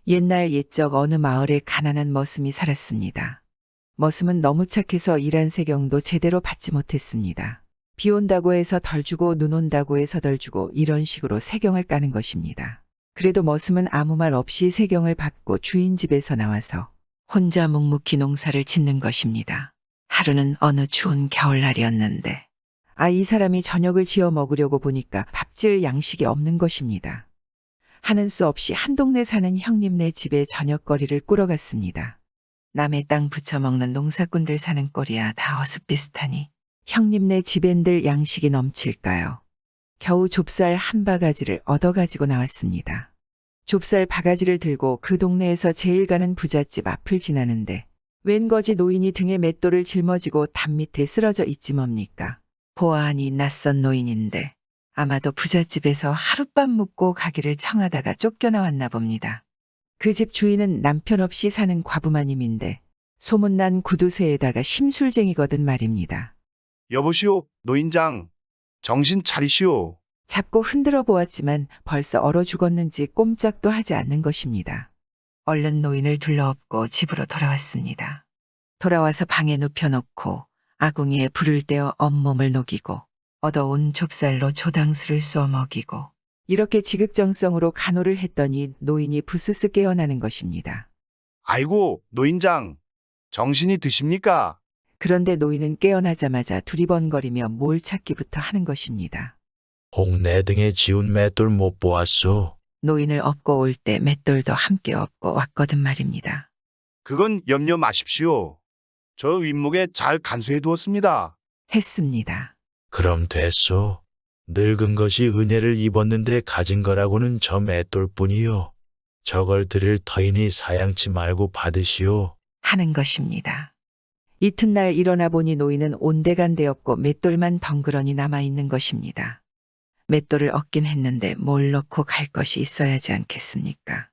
옛날 옛적 어느 마을에 가난한 머슴이 살았습니다. 머슴은 너무 착해서 일한 세경도 제대로 받지 못했습니다. 비 온다고 해서 덜 주고 눈 온다고 해서 덜 주고 이런 식으로 세경을 까는 것입니다. 그래도 머슴은 아무 말 없이 세경을 받고 주인 집에서 나와서 혼자 묵묵히 농사를 짓는 것입니다. 하루는 어느 추운 겨울날이었는데 이 사람이 저녁을 지어 먹으려고 보니까 밥질 양식이 없는 것입니다. 하는 수 없이 한 동네 사는 형님네 집에 저녁거리를 꾸러 갔습니다. 남의 땅 부쳐먹는 농사꾼들 사는 꼴이야 다 어슷비슷하니 형님네 집엔들 양식이 넘칠까요? 겨우 좁쌀 한 바가지를 얻어가지고 나왔습니다. 좁쌀 바가지를 들고 그 동네에서 제일 가는 부잣집 앞을 지나는데 웬 거지 노인이 등에 맷돌을 짊어지고 담 밑에 쓰러져 있지 뭡니까? 보아하니 낯선 노인인데 아마도 부잣집에서 하룻밤 묵고 가기를 청하다가 쫓겨나왔나 봅니다. 그 집 주인은 남편 없이 사는 과부마님인데 소문난 구두쇠에다가 심술쟁이거든 말입니다. 여보시오, 노인장. 정신 차리시오. 잡고 흔들어 보았지만 벌써 얼어 죽었는지 꼼짝도 하지 않는 것입니다. 얼른 노인을 둘러엎고 집으로 돌아왔습니다. 돌아와서 방에 눕혀놓고 아궁이에 불을 떼어 온몸을 녹이고 얻어온 좁쌀로 조당수를 쏘아 먹이고 이렇게 지극정성으로 간호를 했더니 노인이 부스스 깨어나는 것입니다. 아이고, 노인장. 정신이 드십니까? 그런데 노인은 깨어나자마자 두리번거리며 뭘 찾기부터 하는 것입니다. 홍내 등에 지운 맷돌 못 보았소. 노인을 업고 올 때 맷돌도 함께 업고 왔거든 말입니다. 그건 염려 마십시오. 저 윗목에 잘 간수해 두었습니다. 했습니다. 그럼 됐소. 늙은 것이 은혜를 입었는데 가진 거라고는 저 맷돌뿐이요. 저걸 드릴 터이니 사양치 말고 받으시오. 하는 것입니다. 이튿날 일어나 보니 노인은 온데간데 없고 맷돌만 덩그러니 남아있는 것입니다. 맷돌을 얻긴 했는데 뭘 넣고 갈 것이 있어야지 않겠습니까?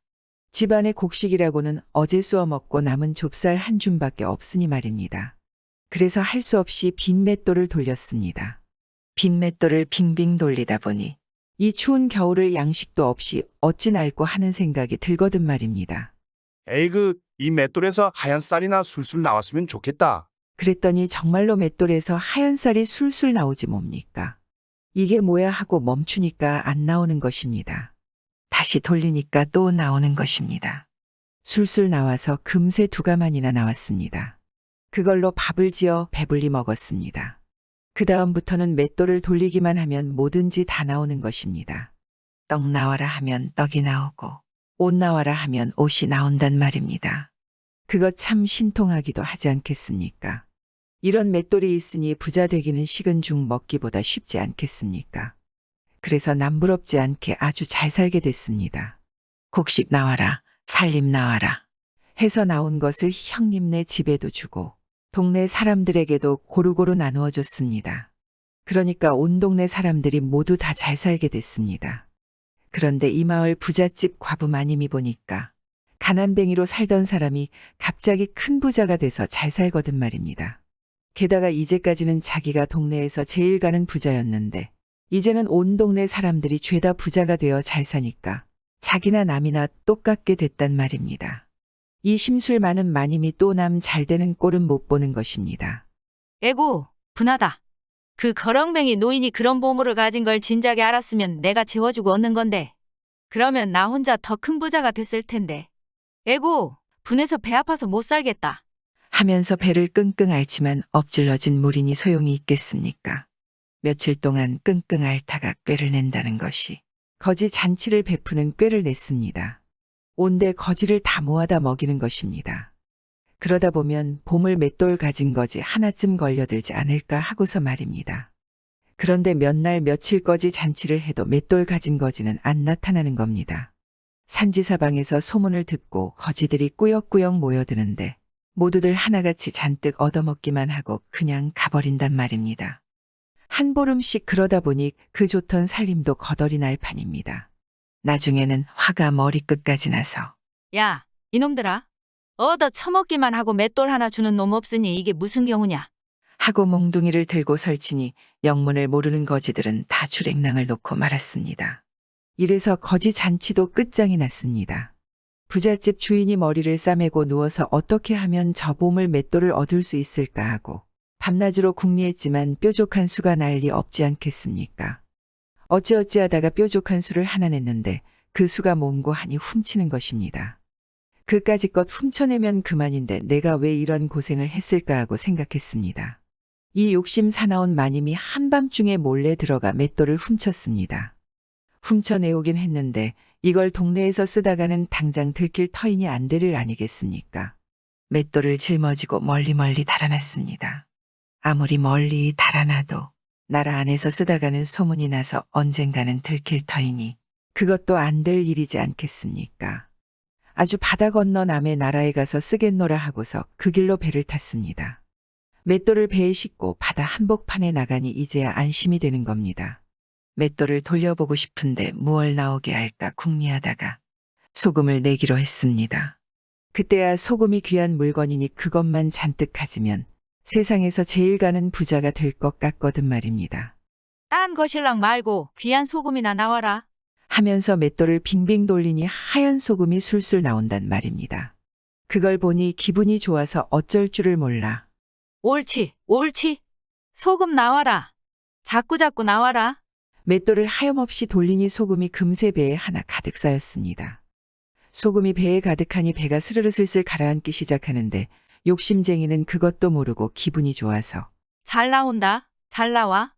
집안의 곡식이라고는 어제 쏘아 먹고 남은 좁쌀 한 줌밖에 없으니 말입니다. 그래서 할 수 없이 빈 맷돌을 돌렸습니다. 빈 맷돌을 빙빙 돌리다 보니 이 추운 겨울을 양식도 없이 어찌 날고 하는 생각이 들거든 말입니다. 에이그, 이 맷돌에서 하얀 쌀이나 술술 나왔으면 좋겠다. 그랬더니 정말로 맷돌에서 하얀 쌀이 술술 나오지 뭡니까? 이게 뭐야 하고 멈추니까 안 나오는 것입니다. 다시 돌리니까 또 나오는 것입니다. 술술 나와서 금세 2가만이나 나왔습니다. 그걸로 밥을 지어 배불리 먹었습니다. 그 다음부터는 맷돌을 돌리기만 하면 뭐든지 다 나오는 것입니다. 떡 나와라 하면 떡이 나오고 옷 나와라 하면 옷이 나온단 말입니다. 그거 참 신통하기도 하지 않겠습니까? 이런 맷돌이 있으니 부자 되기는 식은 죽 먹기보다 쉽지 않겠습니까? 그래서 남부럽지 않게 아주 잘 살게 됐습니다. 곡식 나와라, 살림 나와라 해서 나온 것을 형님네 집에도 주고 동네 사람들에게도 고루고루 나누어 줬습니다. 그러니까 온 동네 사람들이 모두 다 잘 살게 됐습니다. 그런데 이 마을 부잣집 과부마님이 보니까 가난뱅이로 살던 사람이 갑자기 큰 부자가 돼서 잘 살거든 말입니다. 게다가 이제까지는 자기가 동네에서 제일 가는 부자였는데 이제는 온 동네 사람들이 죄다 부자가 되어 잘 사니까 자기나 남이나 똑같게 됐단 말입니다. 이 심술 많은 마님이 또 남 잘 되는 꼴은 못 보는 것입니다. 에고, 분하다. 그 거렁뱅이 노인이 그런 보물을 가진 걸 진작에 알았으면 내가 재워주고 얻는 건데. 그러면 나 혼자 더 큰 부자가 됐을 텐데. 에고, 분해서 배 아파서 못 살겠다. 하면서 배를 끙끙 앓지만 엎질러진 물이니 소용이 있겠습니까? 며칠 동안 끙끙 앓다가 꾀를 낸다는 것이 거지 잔치를 베푸는 꾀를 냈습니다. 온데 거지를 다 모아다 먹이는 것입니다. 그러다 보면 보물 맷돌 가진 거지 하나쯤 걸려들지 않을까 하고서 말입니다. 그런데 몇 날 며칠 거지 잔치를 해도 맷돌 가진 거지는 안 나타나는 겁니다. 산지사방에서 소문을 듣고 거지들이 꾸역꾸역 모여드는데 모두들 하나같이 잔뜩 얻어먹기만 하고 그냥 가버린단 말입니다. 한 보름씩 그러다 보니 그 좋던 살림도 거덜이 날 판입니다. 나중에는 화가 머리끝까지 나서 야, 이놈들아. 얻어 처먹기만 하고 맷돌 하나 주는 놈 없으니 이게 무슨 경우냐. 하고 몽둥이를 들고 설치니 영문을 모르는 거지들은 다 주랭랑을 놓고 말았습니다. 이래서 거지 잔치도 끝장이 났습니다. 부잣집 주인이 머리를 싸매고 누워서 어떻게 하면 저 보물 맷돌을 얻을 수 있을까 하고 밤낮으로 궁리했지만 뾰족한 수가 날 리 없지 않겠습니까? 어찌어찌하다가 뾰족한 수를 하나 냈는데 그 수가 몽고하니 훔치는 것입니다. 그까짓 것 훔쳐내면 그만인데 내가 왜 이런 고생을 했을까 하고 생각했습니다. 이 욕심 사나운 마님이 한밤중에 몰래 들어가 맷돌을 훔쳤습니다. 훔쳐내오긴 했는데 이걸 동네에서 쓰다가는 당장 들킬 터인이 안 되를 아니겠습니까? 맷돌을 짊어지고 멀리 달아났습니다. 아무리 멀리 달아나도 나라 안에서 쓰다가는 소문이 나서 언젠가는 들킬 터이니 그것도 안 될 일이지 않겠습니까? 아주 바다 건너 남의 나라에 가서 쓰겠노라 하고서 그 길로 배를 탔습니다. 맷돌을 배에 싣고 바다 한복판에 나가니 이제야 안심이 되는 겁니다. 맷돌을 돌려보고 싶은데 무얼 나오게 할까 궁리하다가 소금을 내기로 했습니다. 그때야 소금이 귀한 물건이니 그것만 잔뜩 가지면 세상에서 제일 가는 부자가 될 것 같거든 말입니다. 딴 거실랑 말고 귀한 소금이나 나와라. 하면서 맷돌을 빙빙 돌리니 하얀 소금이 술술 나온단 말입니다. 그걸 보니 기분이 좋아서 어쩔 줄을 몰라. 옳지, 옳지. 소금 나와라. 자꾸 나와라. 맷돌을 하염없이 돌리니 소금이 금세 배에 하나 가득 쌓였습니다. 소금이 배에 가득하니 배가 스르르슬슬 가라앉기 시작하는데 욕심쟁이는 그것도 모르고 기분이 좋아서 잘 나온다. 잘 나와.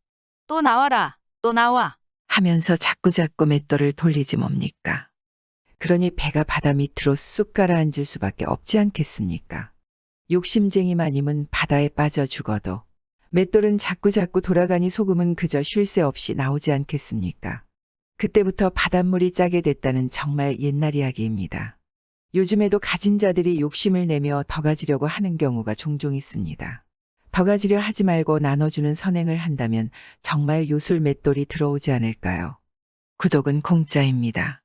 또 나와라. 또 나와. 하면서 자꾸 맷돌을 돌리지 뭡니까? 그러니 배가 바다 밑으로 쑥 가라앉을 수밖에 없지 않겠습니까? 욕심쟁이 마님은 바다에 빠져 죽어도 맷돌은 자꾸 돌아가니 소금은 그저 쉴 새 없이 나오지 않겠습니까? 그때부터 바닷물이 짜게 됐다는 정말 옛날 이야기입니다. 요즘에도 가진 자들이 욕심을 내며 더 가지려고 하는 경우가 종종 있습니다. 더 가지려 하지 말고 나눠주는 선행을 한다면 정말 요술 맷돌이 들어오지 않을까요? 구독은 공짜입니다.